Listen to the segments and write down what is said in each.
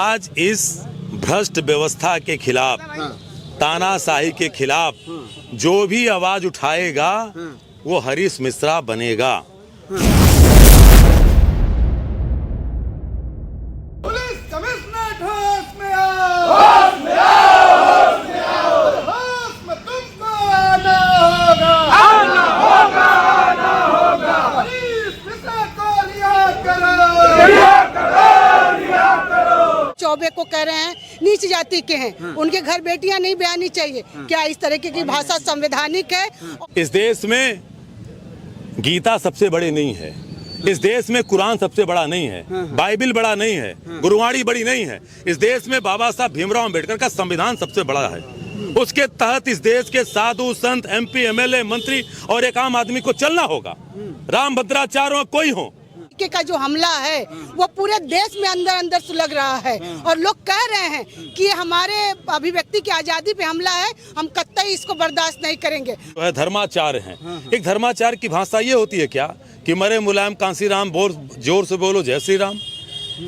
आज इस भ्रष्ट व्यवस्था के खिलाफ, तानाशाही के खिलाफ जो भी आवाज उठाएगा वो हरीश मिश्रा बनेगा। पुलिस कमिश्नर होश में आओ, होश में आओ, होश में आओ, होश में तुमको आना होगा, आना होगा, आना होगा। हरीश मिश्रा को रिहा करो, रिहा करो, रिहा करो। चौबे को कह रहे हैं नीच जाति के हैं, उनके घर बेटियां नहीं ब्याहनी चाहिए। क्या इस तरीके की भाषा संवैधानिक है? इस देश में गीता सबसे बड़ी नहीं है, इस देश में कुरान सबसे बड़ा नहीं है, बाइबिल बड़ा नहीं है, गुरुवाणी बड़ी नहीं है। इस देश में बाबा साहब भीमराव अंबेडकर का संविधान सबसे बड़ा है। उसके तहत इस देश के साधु संत, एमपी, एमएलए, मंत्री और एक आम आदमी को चलना होगा। राम भद्राचार्य कोई हो का जो हमला है वो पूरे देश में अंदर अंदर सुलग रहा है और लोग कह रहे हैं कि हमारे अभिव्यक्ति की आजादी पे हमला है, हम कतई इसको बर्दाश्त नहीं करेंगे। वह धर्माचार्य हैं। एक धर्माचार्य की भाषा ये होती है क्या कि मरे मुलायम कांसीराम बोल, जोर से बोलो जय श्री राम।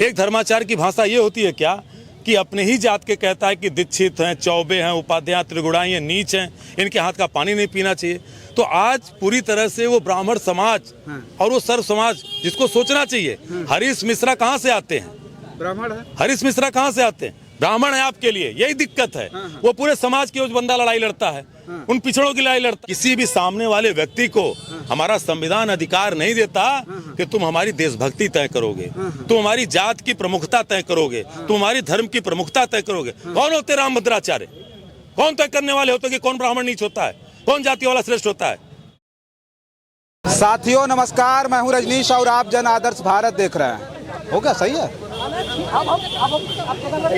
एक धर्माचार्य की भाषा ये होती है क्या कि अपने ही जात के कहता है कि दीक्षित हैं, चौबे हैं, उपाध्याय, त्रिगुणाई हैं, नीच हैं, इनके हाथ का पानी नहीं पीना चाहिए। तो आज पूरी तरह से वो ब्राह्मण समाज और वो सर्व समाज जिसको सोचना चाहिए, हरीश मिश्रा कहाँ से आते हैं? ब्राह्मण है, हरीश मिश्रा कहाँ से आते हैं? ब्राह्मण है आपके लिए, यही दिक्कत है। वो पूरे समाज की उस बंदा लड़ाई लड़ता है, उन पिछड़ों की लड़ाई लड़ता है। किसी भी सामने वाले व्यक्ति को हमारा संविधान अधिकार नहीं देता कि तुम हमारी देशभक्ति तय करोगे, तुम हमारी जात की प्रमुखता तय करोगे, तुम हमारी धर्म की प्रमुखता तय करोगे। कौन होते राम भद्राचार्य? कौन तय करने वाले होते कि कौन ब्राह्मण नीच होता है, कौन जाति वाला श्रेष्ठ होता है? साथियों नमस्कार, मैं हूं रजनीश और आप जन आदर्श भारत देख रहे हैं। हो गया सही है?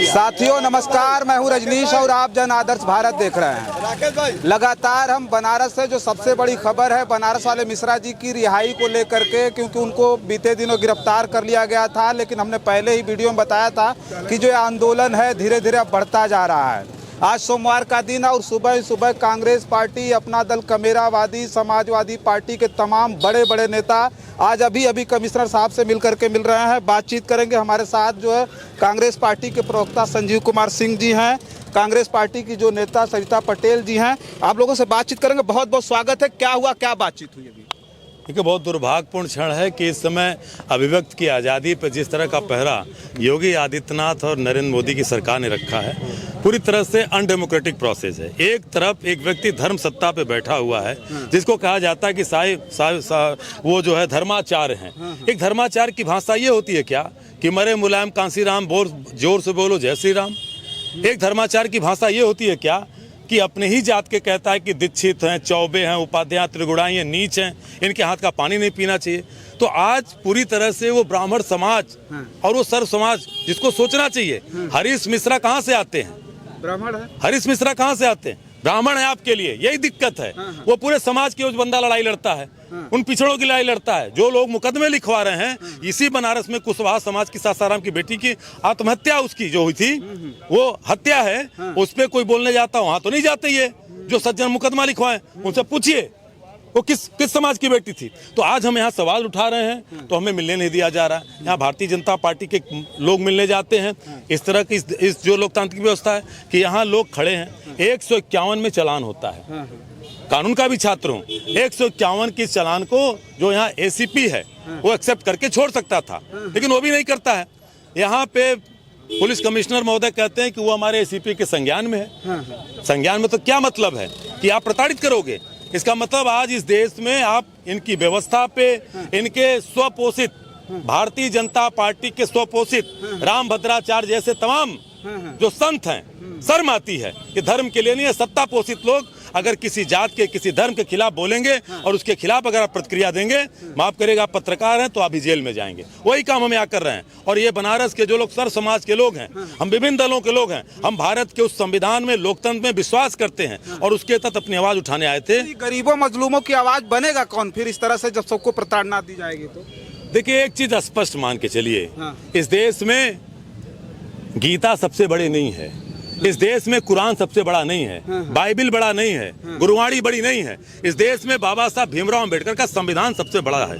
साथियों नमस्कार, मैं हूं रजनीश और आप जन आदर्श भारत देख रहे हैं। लगातार हम बनारस से जो सबसे बड़ी खबर है बनारस वाले मिश्रा जी की रिहाई को लेकर के, क्योंकि उनको बीते दिनों गिरफ्तार कर लिया गया था, लेकिन हमने पहले ही वीडियो में बताया था कि जो आंदोलन है धीरे धीरे अब बढ़ता जा रहा है। आज सोमवार का दिन और सुबह सुबह कांग्रेस पार्टी, अपना दल कमेरावादी, समाजवादी पार्टी के तमाम बड़े बड़े नेता आज अभी कमिश्नर साहब से मिल रहे हैं। बातचीत करेंगे। हमारे साथ जो है कांग्रेस पार्टी के प्रवक्ता संजीव कुमार सिंह जी हैं, कांग्रेस पार्टी की जो नेता सरिता पटेल जी हैं। आप लोगों से बातचीत करेंगे। बहुत बहुत स्वागत है। क्या हुआ, क्या बातचीत हुई अभी? देखिए, बहुत दुर्भाग्यपूर्ण क्षण है कि इस समय अभिव्यक्ति की आज़ादी पर जिस तरह का पहरा योगी आदित्यनाथ और नरेंद्र मोदी की सरकार ने रखा है, पूरी तरह से अनडेमोक्रेटिक प्रोसेस है। एक तरफ एक व्यक्ति धर्म सत्ता पे बैठा हुआ है जिसको कहा जाता है कि वो जो है धर्माचार्य हैं। एक धर्माचार्य की भाषा ये होती है क्या कि मरे मुलायम कांसीराम बोल, जोर से बोलो जय श्री राम। एक धर्माचार्य की भाषा ये होती है क्या कि अपने ही जात के कहता है कि दीक्षित हैं, चौबे हैं, उपाध्याय, त्रिगुणाई हैं, नीच हैं, इनके हाथ का पानी नहीं पीना चाहिए। तो आज पूरी तरह से वो ब्राह्मण समाज और वो सर्व समाज जिसको सोचना चाहिए, हरीश मिश्रा कहाँ से आते हैं? ब्राह्मण है, हरीश मिश्रा कहाँ से आते हैं? ब्राह्मण है आपके लिए, यही दिक्कत है। वो पूरे समाज की उस बंदा लड़ाई लड़ता है, उन पिछड़ों की लड़ाई लड़ता है। जो लोग मुकदमे लिखवा रहे हैं, इसी बनारस में कुशवाहा समाज की सासाराम की बेटी की आत्महत्या उसकी जो हुई थी, वो हत्या है, उस पर कोई बोलने जाता वहां तो नहीं जाते। ये जो सज्जन मुकदमा लिखवाए उनसे पूछिए वो किस समाज की बेटी थी। तो आज हम यहाँ सवाल उठा रहे हैं तो हमें मिलने नहीं दिया जा रहा है। यहाँ भारतीय जनता पार्टी के लोग मिलने जाते हैं। इस तरह की इस जो लोकतांत्रिक व्यवस्था है कि यहाँ लोग खड़े हैं, 151 में चालान होता है, कानून का भी छात्र हूँ। 151 की चालान को जो यहाँ एसीपी है वो एक्सेप्ट करके छोड़ सकता था, लेकिन वो भी नहीं करता है। यहाँ पे पुलिस कमिश्नर महोदय कहते हैं कि वो हमारे एसीपी के संज्ञान में है। संज्ञान में तो क्या मतलब है कि आप प्रताड़ित करोगे? इसका मतलब आज इस देश में आप इनकी व्यवस्था पे, इनके स्वपोषित भारतीय जनता पार्टी के स्वपोषित राम भद्राचार्य जैसे तमाम जो संत हैं, शर्म आती है कि धर्म के लिए नहीं है, सत्ता पोषित लोग अगर किसी जात के, किसी धर्म के खिलाफ बोलेंगे और उसके खिलाफ अगर आप प्रतिक्रिया देंगे, माफ करेगा, पत्रकार हैं तो आप भी जेल में जाएंगे। वही काम हम यहाँ कर रहे हैं। और ये बनारस के जो लोग सर्व समाज के लोग हैं, हम विभिन्न दलों के लोग हैं, हम भारत के उस संविधान में, लोकतंत्र में विश्वास करते हैं और उसके तहत अपनी आवाज उठाने आए थे। गरीबों मजलूमों की आवाज बनेगा कौन फिर इस तरह से जब सबको प्रताड़ना दी जाएगी? तो देखिए, एक चीज स्पष्ट मान के चलिए, इस देश में गीता सबसे बड़ी नहीं है, इस देश में कुरान सबसे बड़ा नहीं है, बाइबिल बड़ा नहीं है, गुरुवाणी बड़ी नहीं है। इस देश में बाबा साहब भीमराव अंबेडकर का संविधान सबसे बड़ा है।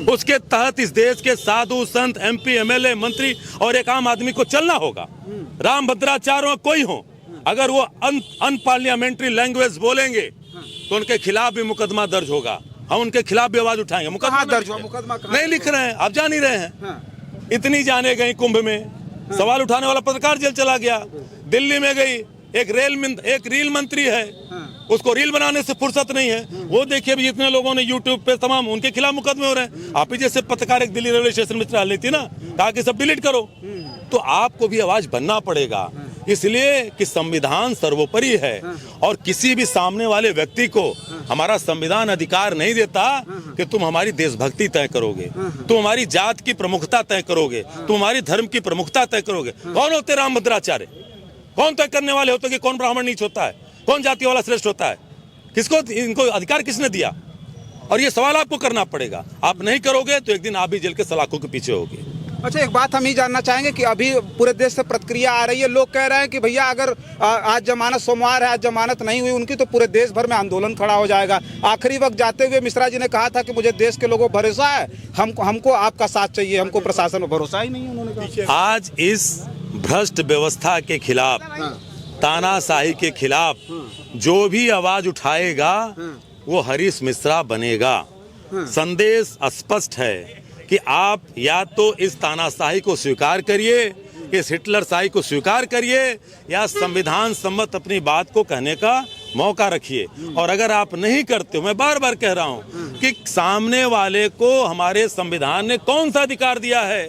उसके तहत इस देश के साधु संत MP MLA मंत्री और एक आम आदमी को चलना होगा। राम भद्राचार्य कोई हो, अगर वो अनपार्लियामेंट्री लैंग्वेज बोलेंगे तो उनके खिलाफ भी मुकदमा दर्ज होगा। हम उनके खिलाफ भी आवाज उठाएंगे। मुकदमा दर्ज हुआ? मुकदमा नहीं लिख रहे हैं, आप जान ही रहे हैं। इतनी जाने गई कुंभ में, सवाल उठाने वाला पत्रकार जेल चला गया। दिल्ली में गई, एक रील मंत्री है, उसको रील बनाने से फुर्सत नहीं है। वो देखिए भी जितने लोगों ने यूट्यूब पे तमाम उनके खिलाफ मुकदमे हो रहे हैं। आप ही जैसे पत्रकार एक दिल्ली रेलवे स्टेशन में चला लेती ना, कहा कि सब डिलीट करो। तो आपको भी आवाज बनना पड़ेगा, इसलिए कि संविधान सर्वोपरि है और किसी भी सामने वाले व्यक्ति को हमारा संविधान अधिकार नहीं देता कि तुम हमारी देशभक्ति तय करोगे, तुम हमारी जात की प्रमुखता तय करोगे, तुम हमारी धर्म की प्रमुखता तय करोगे। कौन होते राम भद्राचार्य? कौन तय करने वाले होते कि कौन ब्राह्मण नीच होता है, कौन जाति वाला श्रेष्ठ होता है? किसको इनको अधिकार किसने दिया? और ये सवाल आपको करना पड़ेगा। आप नहीं करोगे तो एक दिन आप भी जेल के सलाखों के पीछे होगे। अच्छा, एक बात हम ही जानना चाहेंगे कि अभी पूरे देश से प्रतिक्रिया आ रही है, लोग कह रहे हैं कि भैया अगर आज जमानत, सोमवार है, आज जमानत नहीं हुई उनकी तो पूरे देश भर में आंदोलन खड़ा हो जाएगा। आखिरी वक्त जाते हुए मिश्रा जी ने कहा था कि मुझे देश के लोगों पर भरोसा है, हमको आपका साथ चाहिए, हमको प्रशासन पर भरोसा ही नहीं है, उन्होंने कहा। आज इस भ्रष्ट व्यवस्था के खिलाफ, तानाशाही के खिलाफ जो भी आवाज उठाएगा वो हरीश मिश्रा बनेगा। संदेश स्पष्ट है कि आप या तो इस तानाशाही को स्वीकार करिए, इस हिटलरशाही को स्वीकार करिए, या संविधान सम्मत अपनी बात को कहने का मौका रखिए। और अगर आप नहीं करते, मैं बार बार कह रहा हूं कि सामने वाले को हमारे संविधान ने कौन सा अधिकार दिया है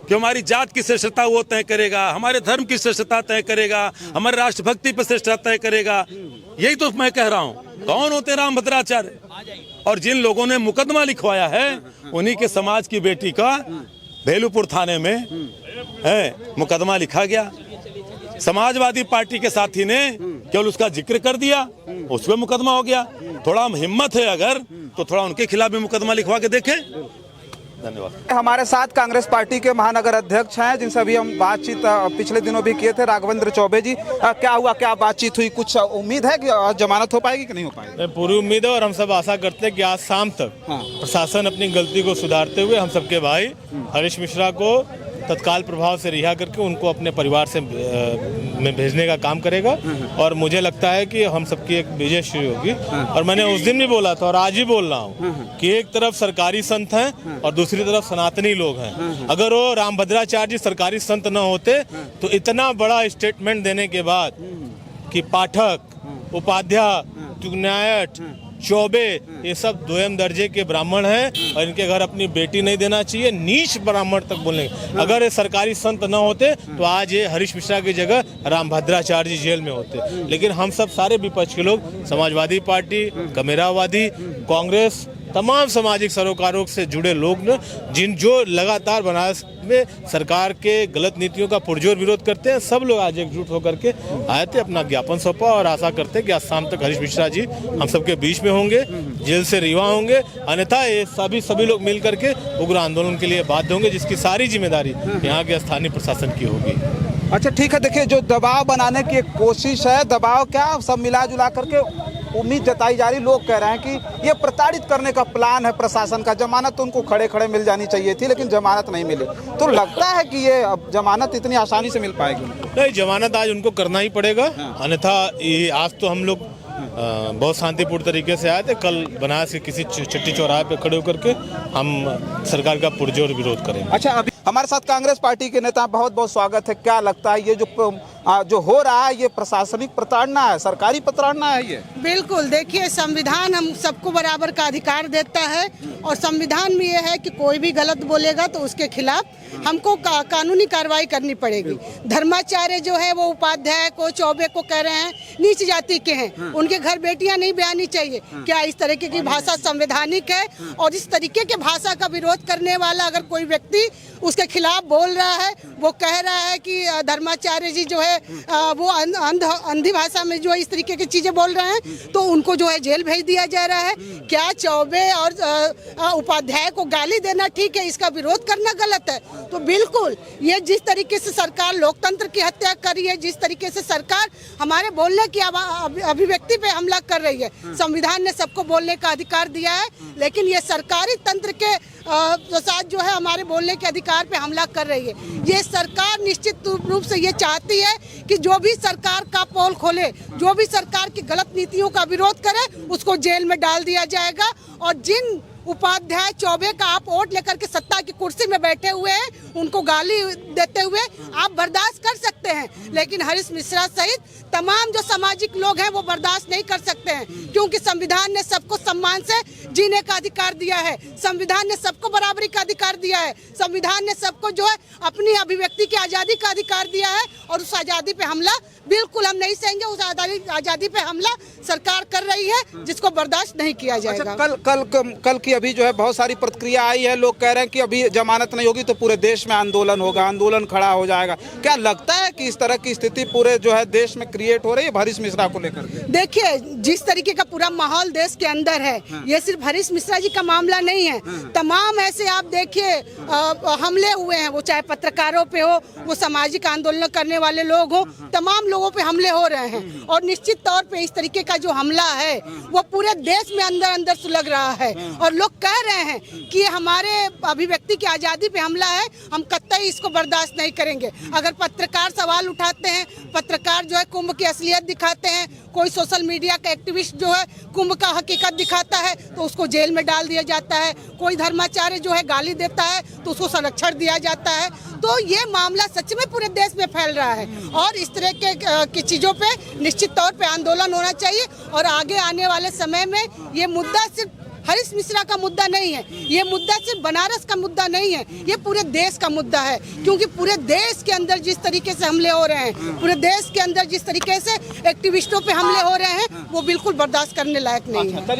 कि हमारी जात की श्रेष्ठता वो तय करेगा, हमारे धर्म की श्रेष्ठता तय करेगा, हमारे राष्ट्रभक्ति पर श्रेष्ठता तय करेगा। यही तो मैं कह रहा हूँ। कौन होते राम भद्राचार्य? और जिन लोगों ने मुकदमा लिखवाया है उन्हीं के समाज की बेटी का भेलूपुर थाने में है मुकदमा लिखा गया। समाजवादी पार्टी के साथी ने केवल उसका जिक्र कर दिया, उस पर मुकदमा हो गया। थोड़ा हिम्मत है अगर तो थोड़ा उनके खिलाफ भी मुकदमा लिखवा के देखें। धन्यवाद। हमारे साथ कांग्रेस पार्टी के महानगर अध्यक्ष हैं, जिनसे अभी हम बातचीत पिछले दिनों भी किए थे, राघवेंद्र चौबे जी। क्या हुआ, क्या बातचीत हुई? कुछ उम्मीद है कि जमानत हो पाएगी कि नहीं हो पाएगी? पूरी उम्मीद है और हम सब आशा करते हैं कि आज शाम तक प्रशासन अपनी गलती को सुधारते हुए हम सबके भाई हरीश मिश्रा को तत्काल प्रभाव से रिहा करके उनको अपने परिवार से में भेजने का काम करेगा। और मुझे लगता है कि हम सबकी एक विजय शुरू होगी। और मैंने उस दिन भी बोला था और आज भी बोल रहा हूँ कि एक तरफ सरकारी संत हैं और दूसरी तरफ सनातनी लोग हैं। अगर वो राम भद्राचार्य जी सरकारी संत न होते तो इतना बड़ा स्टेटमेंट देने के बाद कि पाठक, उपाध्याय, चुगनायट, चौबे ये सब दोयम दर्जे के ब्राह्मण हैं और इनके घर अपनी बेटी नहीं देना चाहिए, नीच ब्राह्मण तक बोलेंगे। अगर ये सरकारी संत न होते तो आज ये हरीश मिश्रा की जगह राम भद्राचार्य जी जेल में होते। लेकिन हम सब सारे विपक्ष के लोग, समाजवादी पार्टी, कमेरावादी, कांग्रेस, तमाम सामाजिक सरोकारों से जुड़े लोग न जो लगातार बनारस में सरकार के गलत नीतियों का पुरजोर विरोध करते हैं, सब लोग आज एकजुट होकर के आए थे, अपना ज्ञापन सौंपा और आशा करते हैं कि आज शाम तक हरीश मिश्रा जी हम सबके बीच में होंगे, जेल से रिहा होंगे। अन्यथा ये सभी लोग मिल करके उग्र आंदोलन के लिए बाध्य होंगे, जिसकी सारी जिम्मेदारी यहाँ के स्थानीय प्रशासन की होगी। अच्छा, ठीक है। देखिए, जो दबाव बनाने की एक कोशिश है, दबाव क्या, सब मिला जुला करके उम्मीद जताई जा रही। लोग कह रहे हैं कि ये प्रताड़ित करने का प्लान है प्रशासन का। जमानत तो उनको खड़े खड़े मिल जानी चाहिए थी, लेकिन जमानत नहीं मिली। तो लगता है कि ये अब जमानत इतनी आसानी से मिल पाएगी? नहीं, जमानत आज उनको करना ही पड़ेगा। अन्यथा ये आज तो हम लोग बहुत शांतिपूर्ण तरीके से आए थे। कल बनारस के किसी चट्टी चौराहे पे खड़े होकर के हम सरकार का पुरजोर विरोध करेंगे। अच्छा, अभी हमारे साथ कांग्रेस पार्टी के नेता, बहुत बहुत स्वागत है। क्या लगता है ये जो हो रहा है ये प्रशासनिक प्रताड़ना है, सरकारी प्रताड़ना है ये? बिल्कुल। देखिए, संविधान हम सबको बराबर का अधिकार देता है और संविधान में ये है कि कोई भी गलत बोलेगा तो उसके खिलाफ हमको कानूनी कार्रवाई करनी पड़ेगी। धर्माचार्य जो है वो उपाध्याय को, चौबे को कह रहे हैं नीच जाति के हैं, उनके घर बेटियां नहीं ब्याहनी चाहिए। क्या इस तरीके की भाषा संवैधानिक है? और इस तरीके के भाषा का विरोध करने वाला अगर कोई व्यक्ति उसके खिलाफ बोल रहा है, वो कह रहा है कि धर्माचार्य जी जो है वो अंधी भाषा में जो है इस तरीके की चीजें बोल रहे हैं तो उनको जो है जेल भेज दिया जा रहा है। क्या चौबे और उपाध्याय को गाली देना ठीक है, इसका विरोध करना गलत है? तो बिल्कुल ये जिस तरीके से सरकार लोकतंत्र की हत्या कर रही है, जिस तरीके से सरकार हमारे बोलने की अभिव्यक्ति पे हमला कर रही है। संविधान ने सबको बोलने का अधिकार दिया है, लेकिन ये सरकारी तंत्र के साथ जो है हमारे बोलने के अधिकार पे हमला कर रही है। ये सरकार निश्चित रूप से ये चाहती है कि जो भी सरकार का पोल खोले, जो भी सरकार की गलत नीतियों का विरोध करे, उसको जेल में डाल दिया जाएगा। और जिन उपाध्याय चौबे का आप वोट लेकर के सत्ता की कुर्सी में बैठे हुए हैं, उनको गाली देते हुए आप बर्दाश्त कर सकते हैं, लेकिन हरीश मिश्रा सहित तमाम जो सामाजिक लोग हैं वो बर्दाश्त नहीं कर सकते हैं, क्योंकि संविधान ने सबको सम्मान से जीने का अधिकार दिया है। संविधान ने सबको बराबरी का अधिकार दिया है। संविधान ने सबको जो है अपनी अभिव्यक्ति की आज़ादी का अधिकार दिया है, और उस आज़ादी पे हमला बिल्कुल हम नहीं सहेंगे। उस आज़ादी पे हमला सरकार कर रही है, जिसको बर्दाश्त नहीं किया जाएगा। कल की अभी जो है बहुत सारी प्रतिक्रिया आई है। लोग कह रहे हैं कि अभी जमानत नहीं होगी तो पूरे देश में आंदोलन होगा, आंदोलन खड़ा हो जाएगा। क्या लगता है कि इस तरह की स्थिति पूरे जो है देश में क्रिएट हो रही है हरीश मिश्रा को लेकर? देखिए, जिस तरीके का पूरा माहौल देश के अंदर है, ये सिर्फ हरीश मिश्रा जी का मामला नहीं है। तमाम ऐसे आप देखिए हमले हुए हैं, वो चाहे पत्रकारों पे हो, वो सामाजिक आंदोलन करने वाले लोग हो, तमाम लोगों पे हमले हो रहे हैं। और निश्चित तौर पे इस तरीके का जो हमला है वो पूरे देश में अंदर अंदर सुलग रहा है, और लोग कह रहे हैं कि हमारे अभिव्यक्ति की आज़ादी पे हमला है, हम कतई इसको बर्दाश्त नहीं करेंगे। अगर पत्रकार सवाल उठाते हैं, पत्रकार जो है कुंभ की असलियत दिखाते हैं, कोई सोशल मीडिया का एक्टिविस्ट जो है कुंभ का हकीकत दिखाता है तो उसको जेल में डाल दिया जाता है, कोई धर्माचार्य जो है गाली देता है तो उसको संरक्षण दिया जाता है। तो ये मामला सच में पूरे देश में फैल रहा है, और इस तरह की चीज़ों पे निश्चित तौर पे आंदोलन होना चाहिए। और आगे आने वाले समय में ये मुद्दा सिर्फ हरीश मिश्रा का मुद्दा नहीं है, ये मुद्दा सिर्फ बनारस का मुद्दा नहीं है, ये पूरे देश का मुद्दा है। क्योंकि पूरे देश के अंदर जिस तरीके से हमले हो रहे हैं, पूरे देश के अंदर जिस तरीके से एक्टिविस्टों पे हमले हो रहे हैं, वो बिल्कुल बर्दाश्त करने लायक नहीं है।